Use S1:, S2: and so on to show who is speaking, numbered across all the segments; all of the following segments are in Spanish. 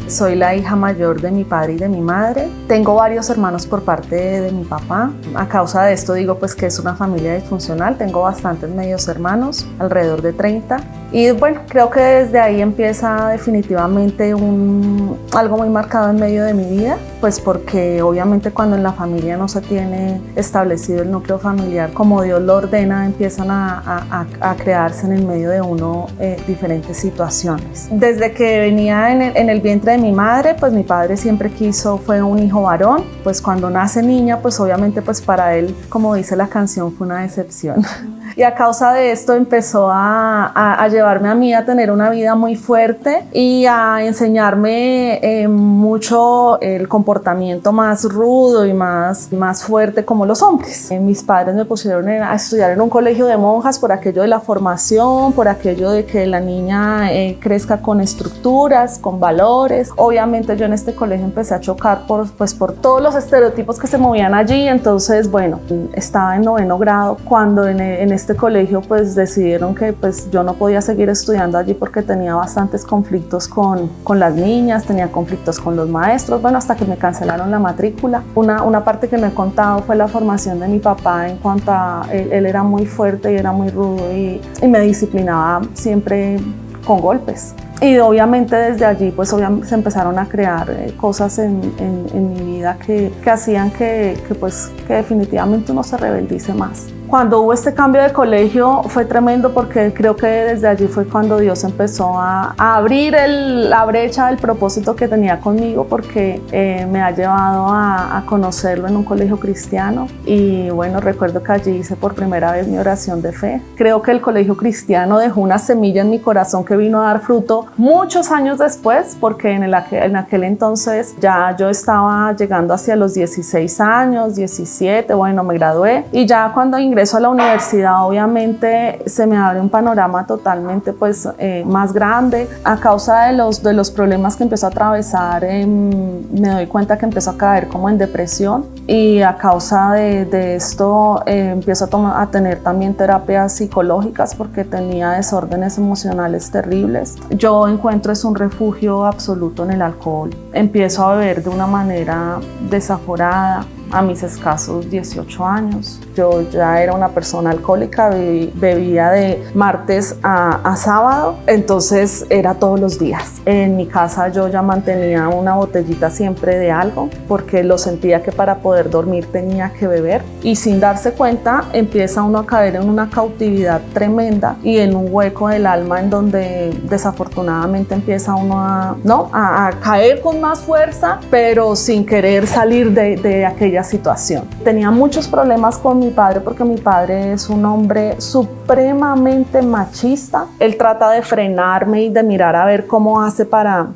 S1: Soy la hija mayor de mi padre y de mi madre. Tengo varios hermanos por parte de mi papá. A causa de esto digo pues que es una familia disfuncional. Tengo bastantes medios hermanos, alrededor de 30. Y bueno, creo que desde ahí empieza definitivamente algo muy marcado en medio de mi vida, pues porque obviamente cuando en la familia no se tiene establecido el núcleo familiar como Dios lo ordena, empiezan a crearse en el medio de uno diferentes situaciones. Desde que venía en el vientre de mi madre, pues mi padre siempre fue un hijo varón, pues cuando nace niña, pues obviamente pues para él, como dice la canción, fue una decepción. Y a causa de esto empezó a llevarme a mí a tener una vida muy fuerte y a enseñarme mucho el comportamiento más rudo y más fuerte como los hombres. Mis padres me pusieron a estudiar en un colegio de monjas por aquello de la formación, por aquello de que la niña crezca con estructuras, con valores. Obviamente yo en este colegio empecé a chocar por todos los estereotipos que se movían allí. Entonces, bueno, estaba en 9º grado cuando en este colegio pues decidieron que pues yo no podía seguir estudiando allí porque tenía bastantes conflictos con las niñas, tenía conflictos con los maestros, bueno, hasta que me cancelaron la matrícula. Una parte que no he contado fue la formación de mi papá en cuanto a él era muy fuerte y era muy rudo y me disciplinaba siempre con golpes. Y obviamente desde allí pues se empezaron a crear cosas en mi vida que hacían que definitivamente uno se rebeldice más. Cuando hubo este cambio de colegio fue tremendo porque creo que desde allí fue cuando Dios empezó a abrir la brecha del propósito que tenía conmigo, porque me ha llevado a conocerlo en un colegio cristiano. Y bueno, recuerdo que allí hice por primera vez mi oración de fe. Creo que el colegio cristiano dejó una semilla en mi corazón que vino a dar fruto muchos años después, porque en aquel entonces ya yo estaba llegando hacia los 16 años, 17, bueno, me gradué y ya cuando ingresé a la universidad obviamente se me abre un panorama totalmente más grande. A causa de los problemas que empezó a atravesar, me doy cuenta que empezó a caer como en depresión, y a causa de esto empiezo a tener también terapias psicológicas porque tenía desórdenes emocionales terribles. Yo encuentro un refugio absoluto en el alcohol. Empiezo a beber de una manera desaforada. A mis escasos 18 años. Yo ya era una persona alcohólica, bebía de martes a sábado, entonces era todos los días. En mi casa yo ya mantenía una botellita siempre de algo, porque lo sentía que para poder dormir tenía que beber, y sin darse cuenta empieza uno a caer en una cautividad tremenda y en un hueco del alma en donde desafortunadamente empieza uno a caer con más fuerza, pero sin querer salir de aquella situación. Tenía muchos problemas con mi padre porque mi padre es un hombre supremamente machista. Él trata de frenarme y de mirar a ver cómo hace para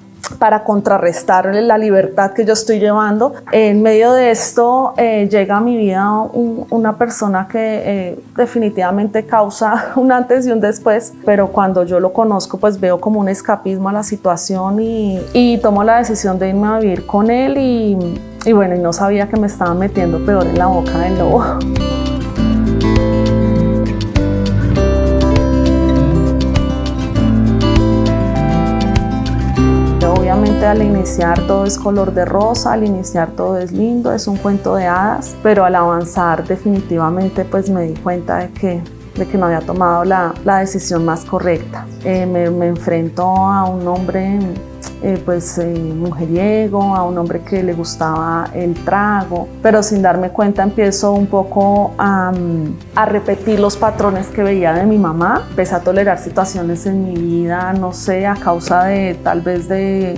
S1: contrarrestarle la libertad que yo estoy llevando. En medio de esto llega a mi vida una persona que definitivamente causa un antes y un después, pero cuando yo lo conozco pues veo como un escapismo a la situación y tomo la decisión de irme a vivir con él y bueno, y no sabía que me estaba metiendo peor en la boca del lobo. Obviamente al iniciar todo es color de rosa, al iniciar todo es lindo, es un cuento de hadas, pero al avanzar definitivamente pues me di cuenta de que no había tomado la decisión más correcta. Me enfrento a un hombre mujeriego, a un hombre que le gustaba el trago, pero sin darme cuenta empiezo un poco a repetir los patrones que veía de mi mamá. Empecé a tolerar situaciones en mi vida, no sé, a causa de tal vez de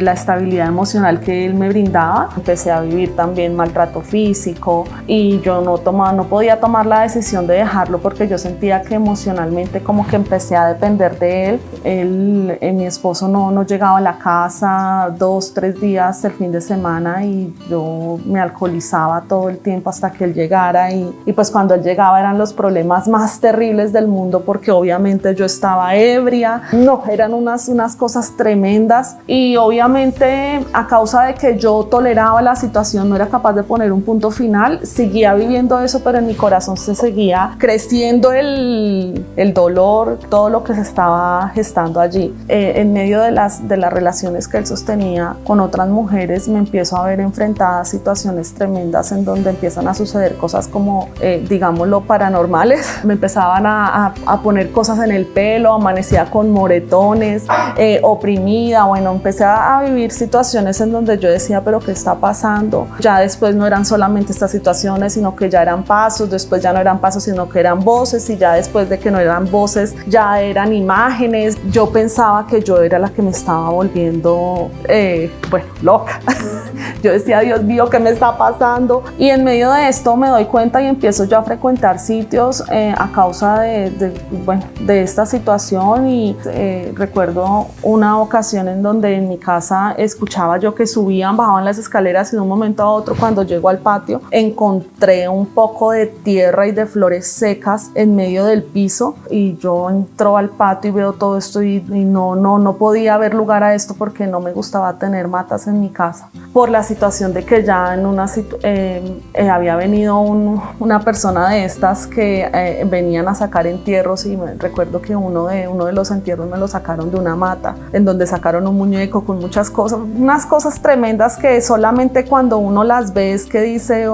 S1: la estabilidad emocional que él me brindaba. Empecé a vivir también maltrato físico y yo no podía tomar la decisión de dejarlo porque yo sentía que emocionalmente como que empecé a depender de él. Mi esposo no llegaba a la casa 2-3 días el fin de semana y yo me alcoholizaba todo el tiempo hasta que él llegara y pues cuando él llegaba eran los problemas más terribles del mundo porque obviamente yo estaba ebria, eran unas cosas tremendas y obviamente a causa de que yo toleraba la situación no era capaz de poner un punto final, seguía viviendo eso, pero en mi corazón se seguía creciendo el dolor, todo lo que se estaba gestando allí. En medio de las relaciones relaciones que él sostenía con otras mujeres, me empiezo a ver enfrentada a situaciones tremendas en donde empiezan a suceder cosas como, digámoslo, paranormales. Me empezaban a poner cosas en el pelo, amanecía con moretones, oprimida. Bueno, empecé a vivir situaciones en donde yo decía, pero ¿qué está pasando? Ya después no eran solamente estas situaciones, sino que ya eran pasos, después ya no eran pasos, sino que eran voces, y ya después de que no eran voces, ya eran imágenes. Yo pensaba que yo era la que me estaba volviendo, loca. Yo decía, Dios mío, ¿qué me está pasando? Y en medio de esto me doy cuenta y empiezo yo a frecuentar sitios a causa de esta situación. Y recuerdo una ocasión en donde en mi casa escuchaba yo que subían, bajaban las escaleras, y de un momento a otro, cuando llego al patio, encontré un poco de tierra y de flores secas en medio del piso, y yo entro al patio y veo todo esto y no podía haber lugar a esto porque no me gustaba tener matas en mi casa, por la situación de que ya había venido una persona de estas que venían a sacar entierros, y recuerdo que uno de los entierros me lo sacaron de una mata, en donde sacaron un muñeco con muchas cosas, unas cosas tremendas que solamente cuando uno las ve es que dice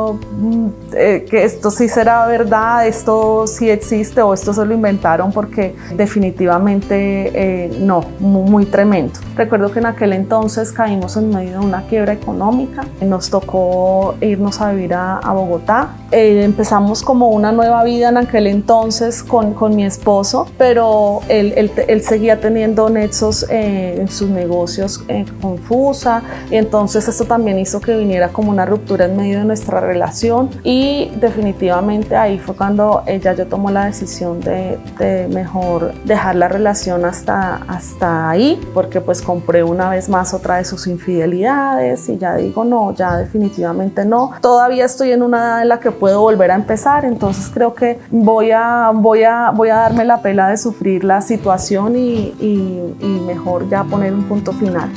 S1: que esto sí será verdad, esto sí existe, o esto se lo inventaron, porque definitivamente no, muy tremendo. Recuerdo que en aquel entonces caímos en medio de una quiebra económica, nos tocó irnos a vivir a Bogotá. Empezamos como una nueva vida en aquel entonces con mi esposo, pero él seguía teniendo nexos en sus negocios confusa, y entonces esto también hizo que viniera como una ruptura en medio de nuestra relación, y definitivamente ahí fue cuando yo tomó la decisión de mejor dejar la relación hasta ahí, porque pues compré una vez más otra de sus infidelidades, y ya digo, no, ya definitivamente no. Todavía estoy en una edad en la que puedo volver a empezar, entonces creo que voy a darme la pela de sufrir la situación y mejor ya poner un punto final.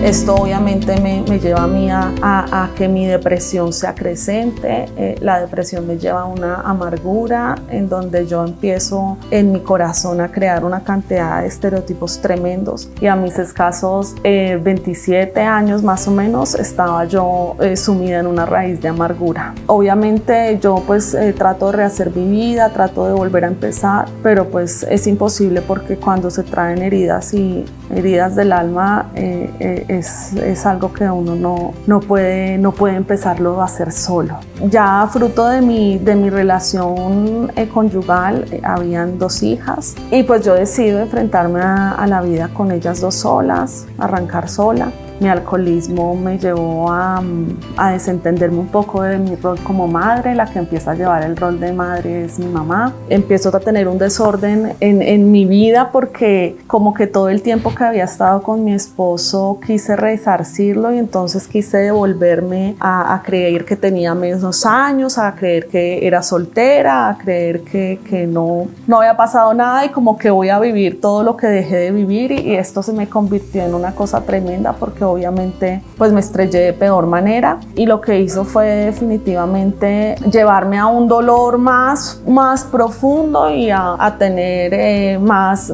S1: Esto obviamente me lleva a mí a que mi depresión sea creciente. La depresión me lleva a una amargura en donde yo empiezo en mi corazón a crear una cantidad de estereotipos tremendos, y a mis escasos 27 años más o menos estaba yo sumida en una raíz de amargura. Obviamente yo pues trato de rehacer mi vida, trato de volver a empezar, pero pues es imposible, porque cuando se traen heridas y heridas del alma, es algo que uno no puede empezarlo a hacer solo. Ya fruto de mi relación conyugal, habían 2 hijas, y pues yo decido enfrentarme a la vida con ellas 2 solas, arrancar sola. Mi alcoholismo me llevó a desentenderme un poco de mi rol como madre. La que empieza a llevar el rol de madre es mi mamá. Empiezo a tener un desorden en mi vida, porque como que todo el tiempo que había estado con mi esposo quise resarcirlo, y entonces quise devolverme a creer que tenía menos años, a creer que era soltera, a creer que no había pasado nada, y como que voy a vivir todo lo que dejé de vivir, y esto se me convirtió en una cosa tremenda, porque obviamente pues me estrellé de peor manera, y lo que hizo fue definitivamente llevarme a un dolor más profundo, y a tener más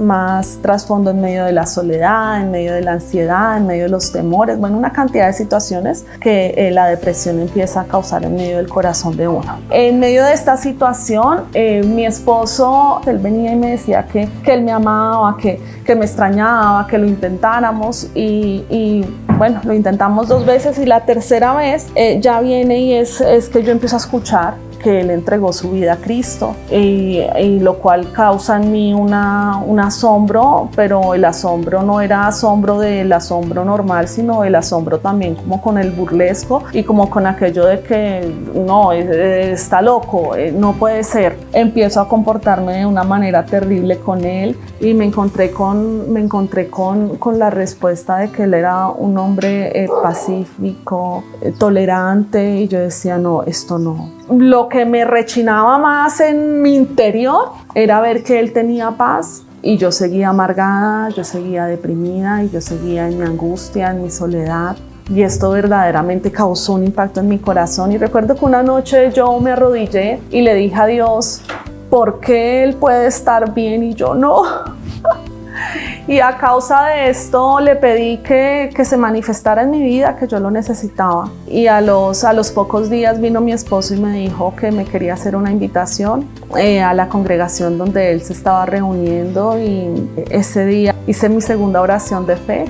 S1: trasfondo en medio de la soledad, en medio de la ansiedad, en medio de los temores, bueno, una cantidad de situaciones que la depresión empieza a causar en medio del corazón de uno. En medio de esta situación, mi esposo, él venía y me decía que él me amaba, que me extrañaba, que lo intentáramos, y bueno, lo intentamos 2 veces, y la tercera vez ya viene, y es que yo empiezo a escuchar que él entregó su vida a Cristo, y lo cual causa en mí un asombro, pero el asombro no era asombro del asombro normal, sino el asombro también como con el burlesco, y como con aquello de que no, está loco, no puede ser. Empiezo a comportarme de una manera terrible con él, y me encontré con la respuesta de que él era un hombre pacífico, tolerante, y yo decía, no, esto no. Lo que me rechinaba más en mi interior era ver que él tenía paz, y yo seguía amargada, yo seguía deprimida, y yo seguía en mi angustia, en mi soledad. y esto verdaderamente causó un impacto en mi corazón. Y recuerdo que una noche yo me arrodillé y le dije a Dios, ¿por qué Él puede estar bien y yo no? Y a causa de esto le pedí que se manifestara en mi vida, que yo lo necesitaba. Y a los pocos días vino mi esposo y me dijo que me quería hacer una invitación a la congregación donde él se estaba reuniendo, y ese día hice mi segunda oración de fe.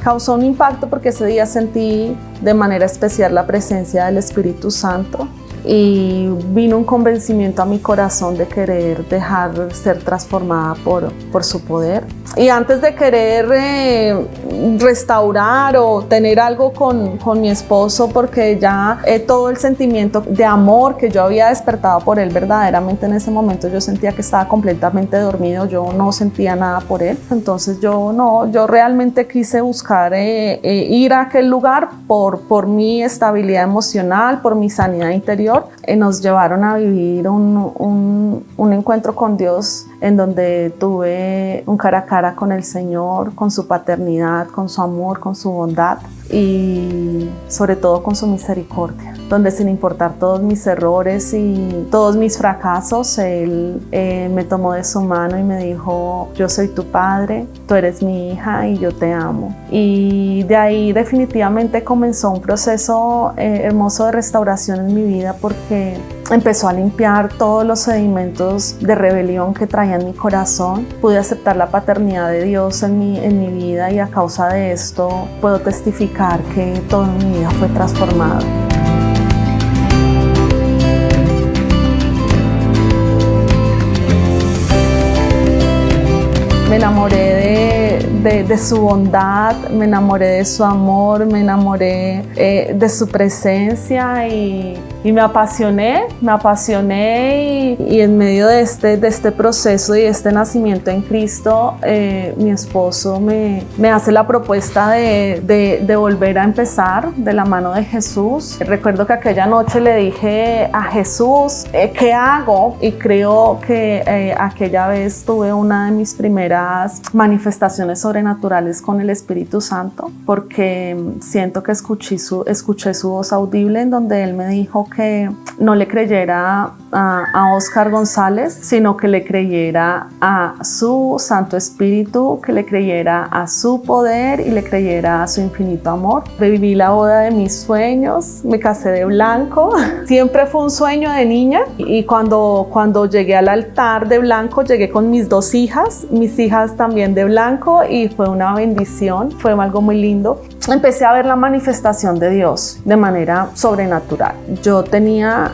S1: Causó un impacto porque ese día sentí de manera especial la presencia del Espíritu Santo. Y vino un convencimiento a mi corazón de querer dejar ser transformada por su poder. Y antes de querer restaurar o tener algo con mi esposo, porque ya todo el sentimiento de amor que yo había despertado por él, verdaderamente en ese momento yo sentía que estaba completamente dormido, yo no sentía nada por él. Entonces yo realmente quise buscar ir a aquel lugar por mi estabilidad emocional, por mi sanidad interior. Nos llevaron a vivir un encuentro con Dios en donde tuve un cara a cara con el Señor, con su paternidad, con su amor, con su bondad y sobre todo con su misericordia, donde sin importar todos mis errores y todos mis fracasos, Él me tomó de su mano y me dijo, yo soy tu padre, tú eres mi hija y yo te amo. Y de ahí definitivamente comenzó un proceso hermoso de restauración en mi vida, porque empezó a limpiar todos los sedimentos de rebelión que traía en mi corazón. Pude aceptar la paternidad de Dios en mi vida, y a causa de esto puedo testificar que toda mi vida fue transformada. Me enamoré de su bondad, me enamoré de su amor, me enamoré de su presencia y me apasioné y en medio de este proceso y este nacimiento en Cristo, mi esposo me hace la propuesta de volver a empezar de la mano de Jesús. Recuerdo que aquella noche le dije a Jesús, ¿qué hago? Y creo que aquella vez tuve una de mis primeras manifestaciones sobrenaturales con el Espíritu Santo, porque siento que escuché su voz audible en donde Él me dijo que no le creyera a Oscar González, sino que le creyera a su Santo Espíritu, que le creyera a su poder y le creyera a su infinito amor. Viví la boda de mis sueños, me casé de blanco. Siempre fue un sueño de niña, y cuando llegué al altar de blanco, llegué con mis dos hijas, mis hijas también de blanco, y fue una bendición, fue algo muy lindo. Empecé a ver la manifestación de Dios de manera sobrenatural. Yo tenía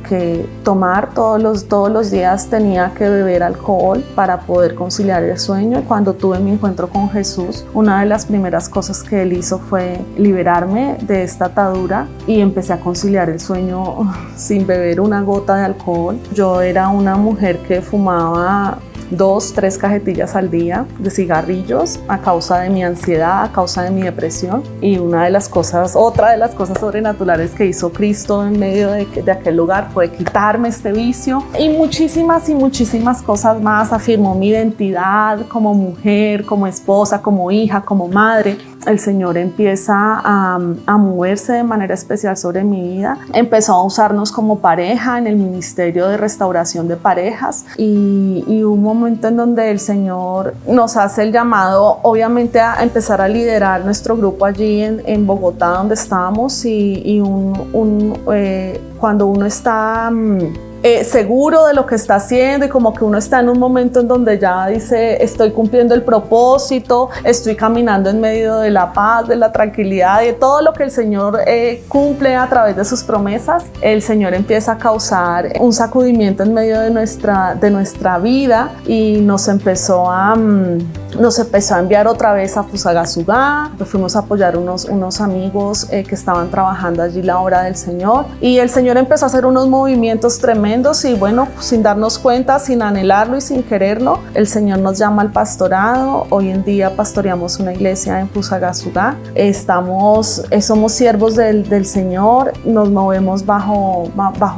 S1: que tomar todos los días, tenía que beber alcohol para poder conciliar el sueño. Y cuando tuve mi encuentro con Jesús, una de las primeras cosas que Él hizo fue liberarme de esta atadura, y empecé a conciliar el sueño sin beber una gota de alcohol. Yo era una mujer que fumaba 2-3 cajetillas al día de cigarrillos a causa de mi ansiedad, a causa de mi depresión. Y otra de las cosas sobrenaturales que hizo Cristo en medio de aquel lugar fue quitarme este vicio, y muchísimas cosas más. Afirmó mi identidad como mujer, como esposa, como hija, como madre. El Señor empieza a moverse de manera especial sobre mi vida. Empezó a usarnos como pareja en el ministerio de restauración de parejas, y hubo un momento en donde el Señor nos hace el llamado, obviamente, a empezar a liderar nuestro grupo allí en Bogotá, donde estábamos, cuando uno está seguro de lo que está haciendo, y como que uno está en un momento en donde ya dice, estoy cumpliendo el propósito, estoy caminando en medio de la paz, de la tranquilidad, de todo lo que el Señor cumple a través de sus promesas. El Señor empieza a causar un sacudimiento en medio de nuestra vida, y nos empezó a enviar otra vez a Fusagasugá. Fuimos a apoyar unos amigos que estaban trabajando allí la obra del Señor, y el Señor empezó a hacer unos movimientos tremendos, y bueno, sin darnos cuenta, sin anhelarlo y sin quererlo, el Señor nos llama al pastorado. Hoy en día pastoreamos una iglesia en Fusagasugá. Somos siervos del Señor, nos movemos bajo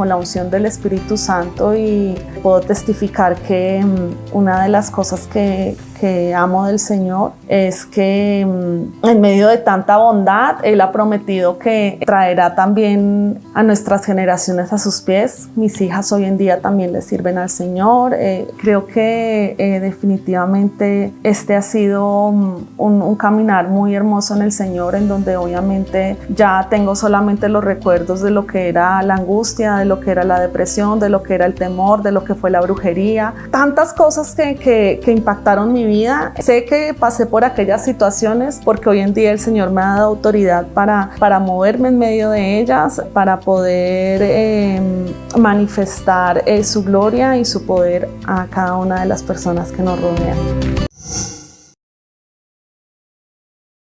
S1: la unción del Espíritu Santo, y puedo testificar que una de las cosas que que amo del Señor es que en medio de tanta bondad, Él ha prometido que traerá también a nuestras generaciones a sus pies. Mis hijas hoy en día también le sirven al Señor. Creo que definitivamente este ha sido un caminar muy hermoso en el Señor, en donde obviamente ya tengo solamente los recuerdos de lo que era la angustia, de lo que era la depresión, de lo que era el temor, de lo que fue la brujería, tantas cosas que impactaron mi vida. Sé que pasé por aquellas situaciones porque hoy en día el Señor me ha dado autoridad para moverme en medio de ellas, para poder manifestar su gloria y su poder a cada una de las personas que nos rodean.